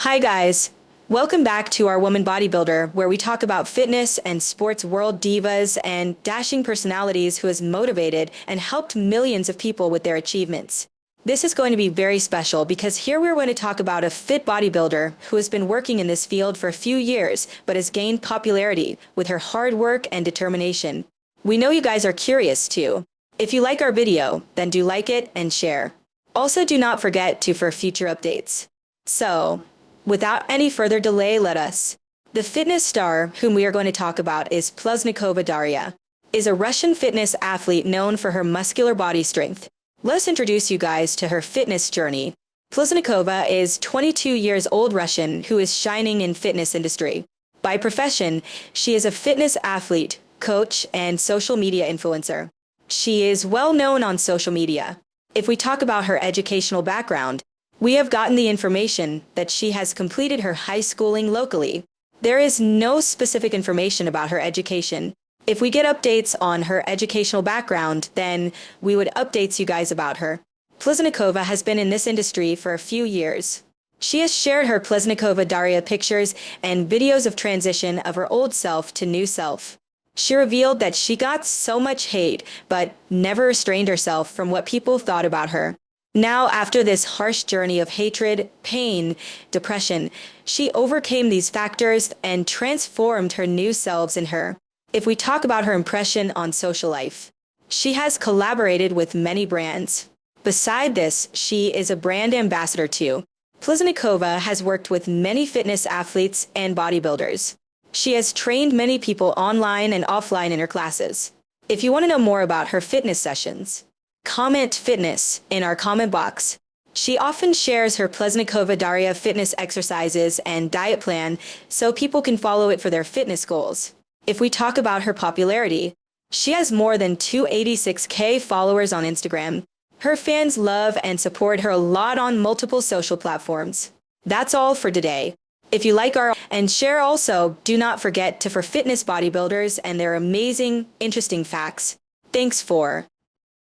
Hi guys, welcome back to our Woman Bodybuilder, where we talk about fitness and sports world divas and dashing personalities who has motivated and helped millions of people with their achievements. This is going to be very special because here we're going to talk about a fit bodybuilder who has been working in this field for a few years but has gained popularity with her hard work and determination. We know you guys are curious too. If you like our video, then do like it and share. Also, do not forget to for future updates. So, without any further delay, The fitness star whom we are going to talk about is Pluzhnikova Daria, is a Russian fitness athlete known for her muscular body strength. Let's introduce you guys to her fitness journey. Pluzhnikova is 22 years old Russian who is shining in fitness industry. By profession, she is a fitness athlete, coach, and social media influencer. She is well known on social media. If we talk about her educational background, we have gotten the information that she has completed her high schooling locally. There is no specific information about her education. If we get updates on her educational background, then we would update you guys about her. Pluzhnikova has been in this industry for a few years. She has shared her Pluzhnikova Daria pictures and videos of transition of her old self to new self. She revealed that she got so much hate, but never restrained herself from what people thought about her. Now, after this harsh journey of hatred, pain, depression, she overcame these factors and transformed her new selves in her. If we talk about her impression on social life, she has collaborated with many brands. Beside this, she is a brand ambassador too. Pluzhnikova has worked with many fitness athletes and bodybuilders. She has trained many people online and offline in her classes. If you want to know more about her fitness sessions, comment fitness in our comment box. She often shares her Pluzhnikova Daria fitness exercises and diet plan so people can follow it for their fitness goals. If we talk about her popularity, she has more than 286K followers on Instagram. Her fans love and support her a lot on multiple social platforms. That's all for today. If you like our and share also, do not forget to for fitness bodybuilders and their amazing, interesting facts. Thanks for